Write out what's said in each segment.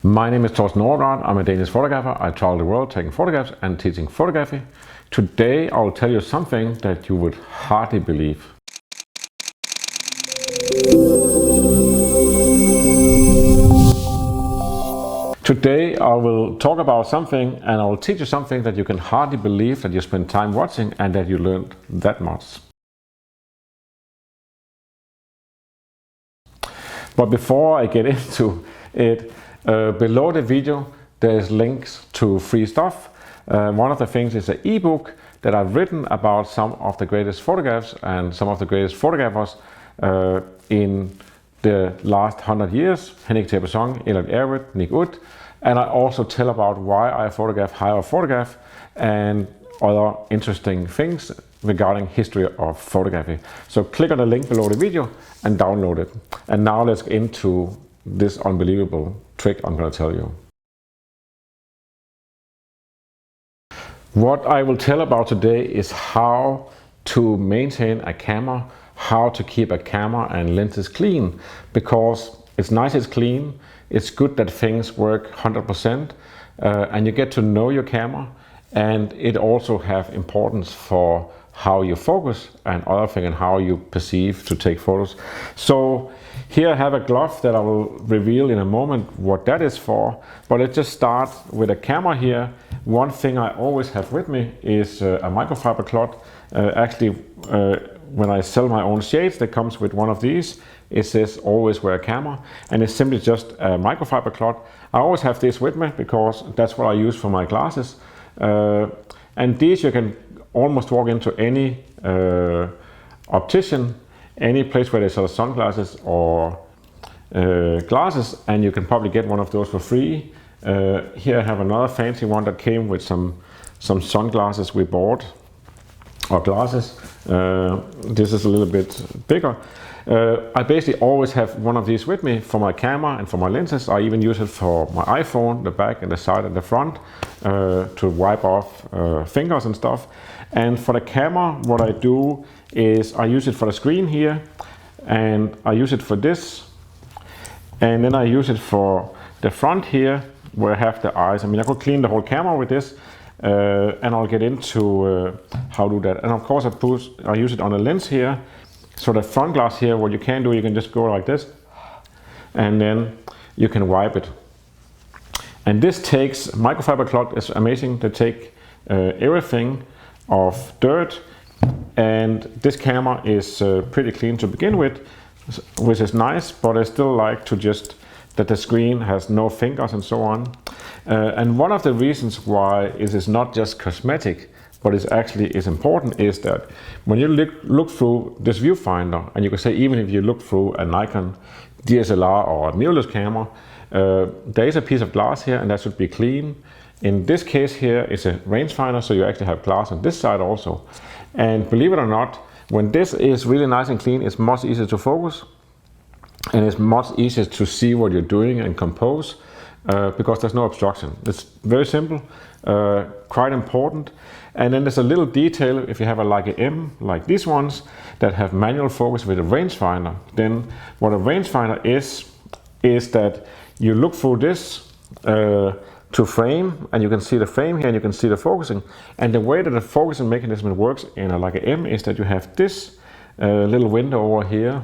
My name is Thorsten Overgaard. I'm a Danish photographer. I travel the world taking photographs and teaching photography. Today I'll tell you something that you would hardly believe. Today I will talk about something and I will teach you something that you can hardly believe that you spend time watching and that you learned that much. But before I get into it, below the video there's links to free stuff. One of the things is an ebook that I've written about some of the greatest photographs and some of the greatest photographers in the last 100 years. Henrik Thorsten, Elliot Erwitt, Nick Wood. And I also tell about why I photograph how I photograph and other interesting things regarding history of photography. So click on the link below the video and download it. And now let's get into this unbelievable trick I'm going to tell you. What I will tell about today is how to maintain a camera, how to keep a camera and lenses clean, because it's nice it's clean, it's good that things work 100%, and you get to know your camera, and it also have importance for how you focus and other things and how you perceive to take photos. So here I have a glove that I will reveal in a moment what that is for, but let's just start with a camera here. One thing I always have with me is a microfiber cloth. When I sell my own shades, that comes with one of these. It says always wear a camera, and it's simply just a microfiber cloth. I always have this with me because that's what I use for my glasses. And these you can almost walk into any optician, any place where they sell sunglasses or glasses, and you can probably get one of those for free. Here I have another fancy one that came with some sunglasses we bought, or glasses. This is a little bit bigger. I basically always have one of these with me for my camera and for my lenses. I even use it for my iPhone, the back and the side and the front, to wipe off fingers and stuff. And for the camera, what I do is I use it for the screen here, and I use it for this, and then I use it for the front here where I have the eyes. I mean, I could clean the whole camera with this, and I'll get into how to do that. And of course I use it on the lens here. So the front glass here, what you can do, you can just go like this, and then you can wipe it. And this takes, microfiber cloth is amazing to take everything of dirt, and this camera is pretty clean to begin with, which is nice, but I still like to just that the screen has no fingers and so on. And one of the reasons why it is not just cosmetic, but it actually is important, is that when you look through this viewfinder, and you can say even if you look through a Nikon DSLR or a mirrorless camera, there is a piece of glass here and that should be clean. In this case here it's a rangefinder, so you actually have glass on this side also. And believe it or not, when this is really nice and clean, it's much easier to focus, and it's much easier to see what you're doing and compose, because there's no obstruction. It's very simple, quite important. And then there's a little detail. If you have a Leica M, like these ones, that have manual focus with a rangefinder, then what a rangefinder is that you look through this to frame, and you can see the frame here and you can see the focusing. And the way that the focusing mechanism works in a Leica M is that you have this little window over here.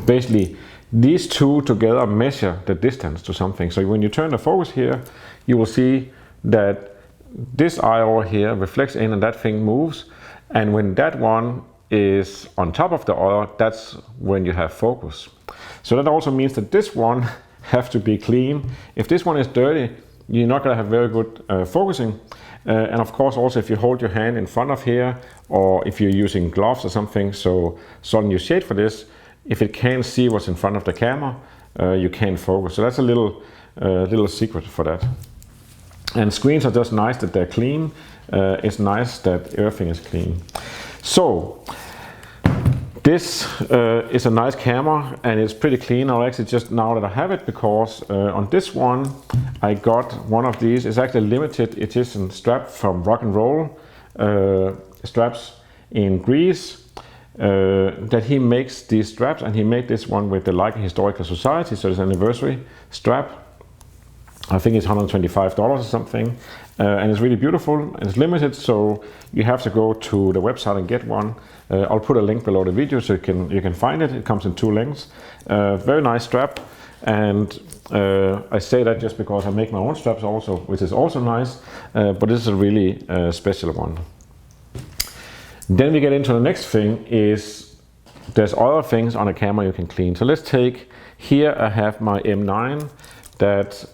Basically, these two together measure the distance to something. So when you turn the focus here, you will see that this eye over here reflects in and that thing moves. And when that one is on top of the other, that's when you have focus. So that also means that this one have to be clean. If this one is dirty, you're not going to have very good focusing. And of course also if you hold your hand in front of here, or if you're using gloves or something, so suddenly you shade for this, if it can't see what's in front of the camera, you can't focus. So that's a little secret for that. And screens are just nice that they're clean. It's nice that everything is clean. So this is a nice camera and it's pretty clean. I'll actually just, now that I have it, because on this one I got one of these. It's actually a limited edition strap from Rock and Roll straps in Greece. That he makes these straps, and he made this one with the Leica Historical Society, so it's an anniversary strap. I think it's $125 or something, and it's really beautiful and it's limited, so you have to go to the website and get one. I'll put a link below the video so you can find it. It comes in 2 lengths. Very nice strap, and I say that just because I make my own straps also, which is also nice, but this is a really special one. Then we get into the next thing is there's other things on a camera you can clean. So let's take, here I have my M9 that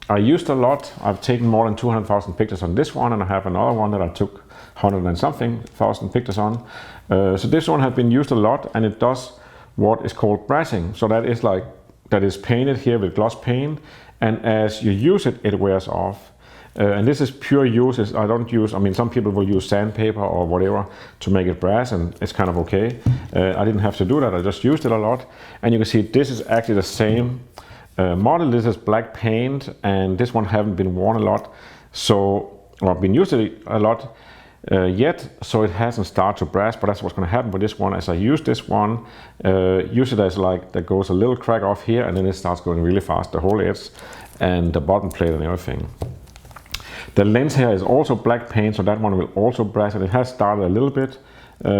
I used a lot. I've taken more than 200,000 pictures on this one, and I have another one that I took 100 and something thousand pictures on. So this one has been used a lot, and it does what is called brassing. So that is painted here with gloss paint, and as you use it, it wears off. And this is pure use. I don't use, I mean, some people will use sandpaper or whatever to make it brass, and it's kind of okay. I didn't have to do that, I just used it a lot. And you can see this is actually the same model. This is black paint, and this one haven't been worn a lot, so, or been used a lot yet, so it hasn't started to brass, but that's what's going to happen with this one. As I use this one, use it as like, there goes a little crack off here, and then it starts going really fast, the whole edge and the bottom plate and everything. The lens here is also black paint, so that one will also brass, and it has started a little bit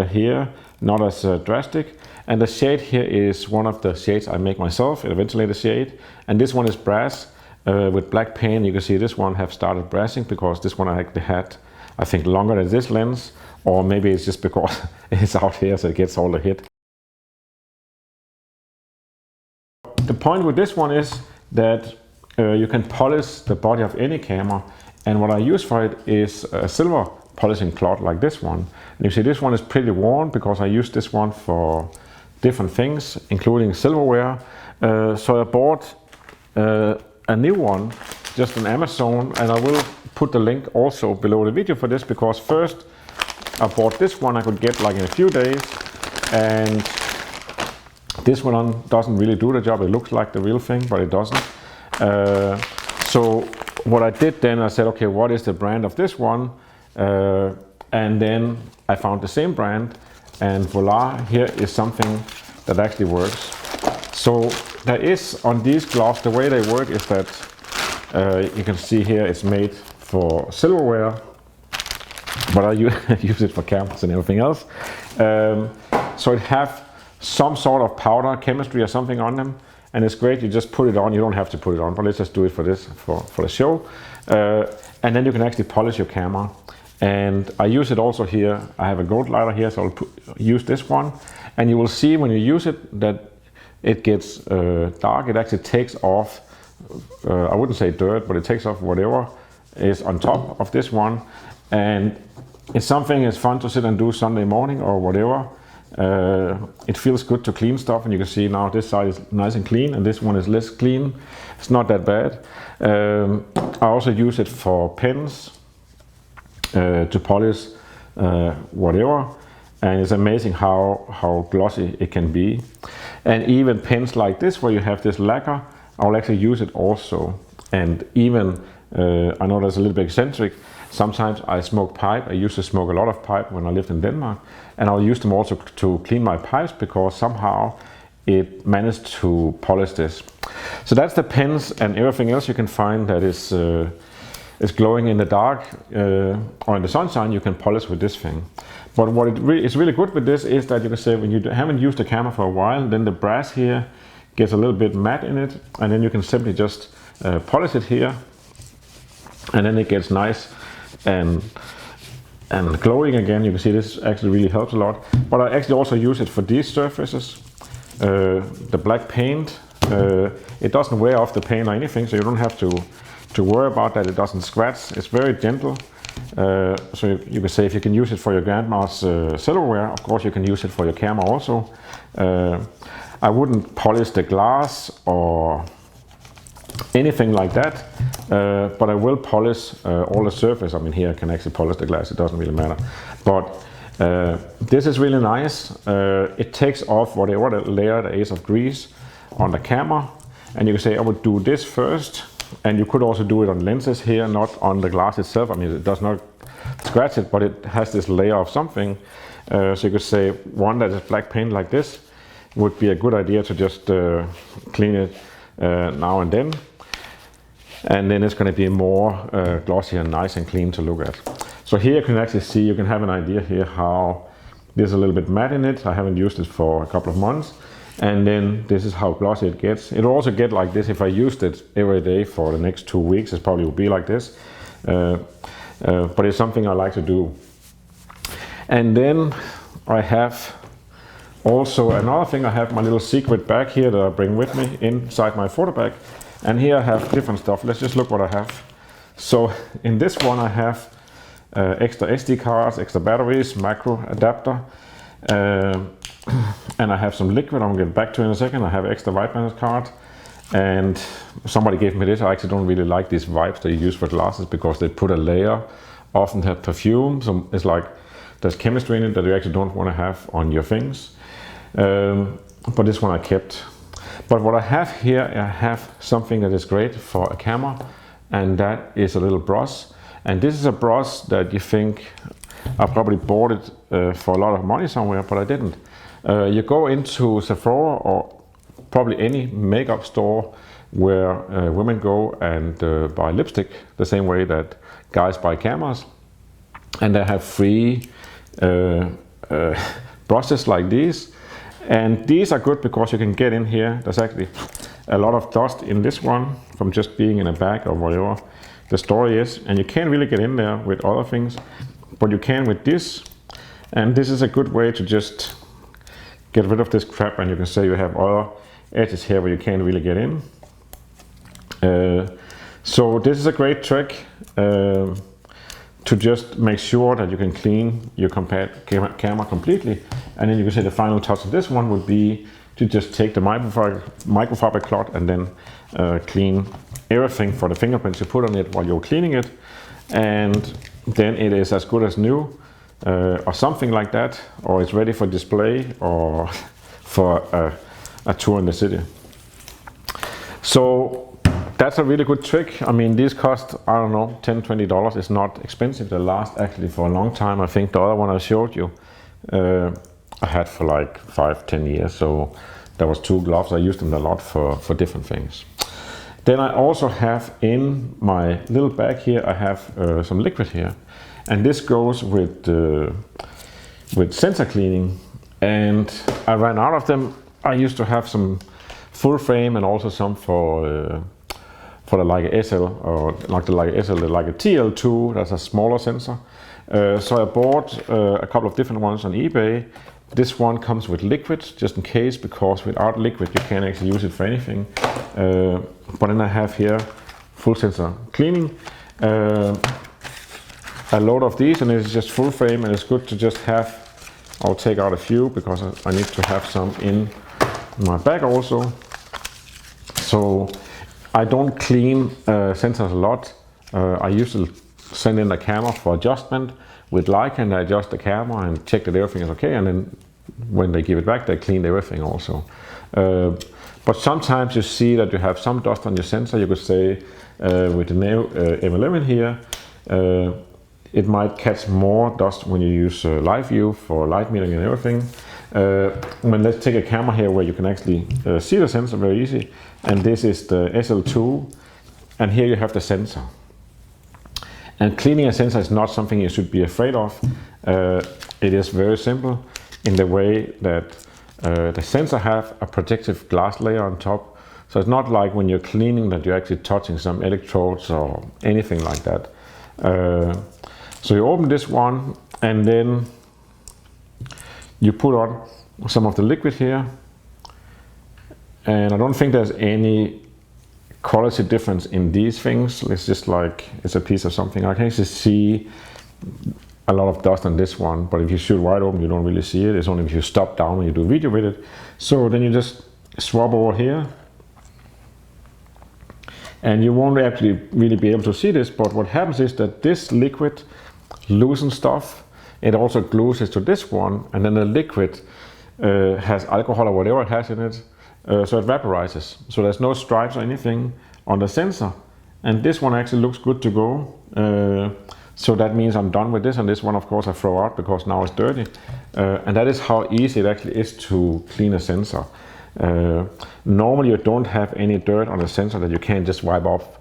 here, not as drastic. And the shade here is one of the shades I make myself, a ventilator shade, and this one is brass with black paint. You can see this one have started brassing because this one I actually had, I think, longer than this lens, or maybe it's just because it's out here so it gets all the hit. The point with this one is that you can polish the body of any camera, and what I use for it is a silver polishing cloth like this one. And you see this one is pretty worn because I use this one for different things, including silverware. So I bought a new one just on Amazon, and I will put the link also below the video for this, because first I bought this one I could get like in a few days, and this one doesn't really do the job. It looks like the real thing, but it doesn't. So what I did then, I said, okay, what is the brand of this one? And then I found the same brand, and voila, here is something that actually works. So there is, on these gloves, the way they work is that you can see here it's made for silverware, but I use it for cameras and everything else. So it have some sort of powder chemistry or something on them, and it's great. You just put it on. You don't have to put it on, but let's just do it for this, for the show. And then you can actually polish your camera. And I use it also here. I have a gold lighter here, so I'll use this one. And you will see when you use it that it gets dark. It actually takes off, I wouldn't say dirt, but it takes off whatever is on top of this one. And it's something that's fun to sit and do Sunday morning or whatever. It feels good to clean stuff, and you can see now this side is nice and clean, and this one is less clean. It's not that bad. I also use it for pens to polish whatever, and it's amazing how glossy it can be. And even pens like this, where you have this lacquer, I will actually use it also. And even I know that's a little bit eccentric. Sometimes I smoke pipe. I used to smoke a lot of pipe when I lived in Denmark, and I'll use them also to clean my pipes, because somehow it managed to polish this. So that's the pens, and everything else you can find that is glowing in the dark or in the sunshine, you can polish with this thing. But what is really good with this is that you can say when you haven't used the camera for a while, then the brass here gets a little bit matte in it, and then you can simply just polish it here, and then it gets nice and glowing again. You can see this actually really helps a lot. But I actually also use it for these surfaces. The black paint, it doesn't wear off the paint or anything, so you don't have to worry about that. It doesn't scratch. It's very gentle. So you can say if you can use it for your grandma's silverware, of course you can use it for your camera also. I wouldn't polish the glass or anything like that, but I will polish all the surface. I mean, here I can actually polish the glass, it doesn't really matter. But this is really nice. It takes off whatever layer there is of grease on the camera, and you can say I would do this first, and you could also do it on lenses here, not on the glass itself. I mean, it does not scratch it, but it has this layer of something. So you could say one that is black paint like this would be a good idea to just clean it now and then. and then it's going to be more glossy and nice and clean to look at. So here you can actually see, you can have an idea here how there's a little bit matte in it. I haven't used it for a couple of months, and then this is how glossy it gets. It'll also get like this if I used it every day for the next 2 weeks. It probably will be like this, but it's something I like to do. And then I have also another thing. I have my little secret bag here that I bring with me inside my photo bag, and here I have different stuff. Let's just look what I have. So in this one I have extra SD cards, extra batteries, macro adapter, and I have some liquid I'm going to get back to in a second. I have extra white balance card, and somebody gave me this. I actually don't really like these wipes that you use for glasses because they put a layer, often have perfume, so it's like there's chemistry in it that you actually don't want to have on your things. But this one I kept. But what I have here, I have something that is great for a camera, and that is a little brush. And this is a brush that you think I probably bought it for a lot of money somewhere, but I didn't. You go into Sephora or probably any makeup store where women go and buy lipstick the same way that guys buy cameras, and they have free brushes like these. And these are good because you can get in here. There's actually a lot of dust in this one from just being in a bag or whatever the story is, and you can't really get in there with other things, but you can with this. And this is a good way to just get rid of this crap, and you can say you have other edges here where you can't really get in. So this is a great trick to just make sure that you can clean your camera completely. And then you can say the final touch of this one would be to just take the microfiber cloth and then clean everything for the fingerprints you put on it while you're cleaning it. And then it is as good as new, or something like that, or it's ready for display or for a tour in the city. So that's a really good trick. I mean, these cost, I don't know, $10, $20. It's not expensive. They last actually for a long time. I think the other one I showed you, I had for like 5-10 years. So there was 2 gloves. I used them a lot for different things. Then I also have in my little bag here, I have some liquid here. And this goes with sensor cleaning. And I ran out of them. I used to have some full frame and also some for the Leica SL, or like the Leica SL, the Leica TL2, that's a smaller sensor. So I bought a couple of different ones on eBay. This one comes with liquid, just in case, because without liquid you can't actually use it for anything. But then I have here full sensor cleaning. A load of these, and it's just full frame, and it's good to just have. I'll take out a few because I need to have some in my bag also. So I don't clean sensors a lot. I usually send in the camera for adjustment with Leica, and I adjust the camera and check that everything is okay, and then when they give it back they clean everything also. But sometimes you see that you have some dust on your sensor. You could say with the new M11 here, it might catch more dust when you use live view for light metering and everything. Let's take a camera here where you can actually see the sensor very easy. And this is the SL2, and here you have the sensor. And cleaning a sensor is not something you should be afraid of. It is very simple in the way that the sensor have a protective glass layer on top. So it's not like when you're cleaning that you're actually touching some electrodes or anything like that. So you open this one, and then you put on some of the liquid here. And I don't think there's any quality difference in these things. It's just like it's a piece of something. I can actually see a lot of dust on this one, but if you shoot wide open you don't really see it. It's only if you stop down when you do video with it. So then you just swap over here, and you won't actually really be able to see this, but what happens is that this liquid loosens stuff. It also glues it to this one, and then the liquid has alcohol or whatever it has in it, so it vaporizes. So there's no stripes or anything on the sensor, and this one actually looks good to go. So that means I'm done with this, and this one of course I throw out because now it's dirty. And that is how easy it actually is to clean a sensor. Normally you don't have any dirt on the sensor that you can't just wipe off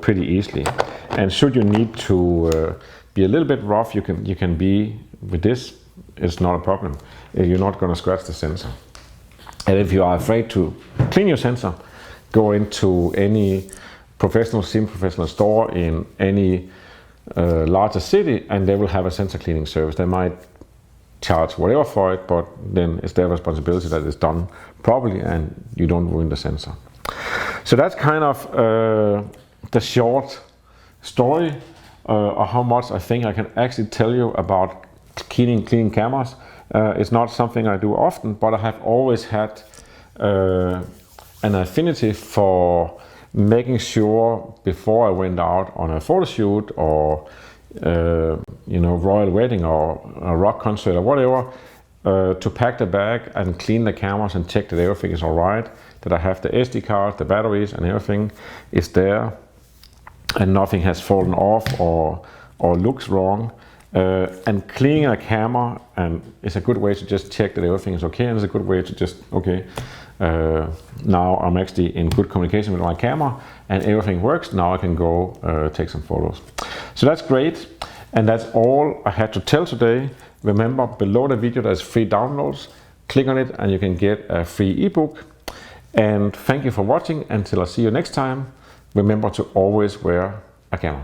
pretty easily. And should you need to be a little bit rough, you can be with this. It's not a problem. You're not going to scratch the sensor. And if you are afraid to clean your sensor, go into any semi-professional store in any larger city, and they will have a sensor cleaning service. They might charge whatever for it, but then it's their responsibility that it's done properly and you don't ruin the sensor. So that's kind of the short story of how much I think I can actually tell you about cleaning cameras. It's not something I do often, but I have always had an affinity for making sure before I went out on a photo shoot or royal wedding or a rock concert or whatever, to pack the bag and clean the cameras and check that everything is all right, that I have the SD card, the batteries and everything is there and nothing has fallen off or looks wrong. And cleaning a camera is a good way to just check that everything is okay, and it's a good way to just, now I'm actually in good communication with my camera and everything works. Now I can go take some photos. So that's great, and that's all I had to tell today. Remember, below the video there's free downloads. Click on it and you can get a free ebook. And thank you for watching. Until I see you next time, remember to always wear a camera.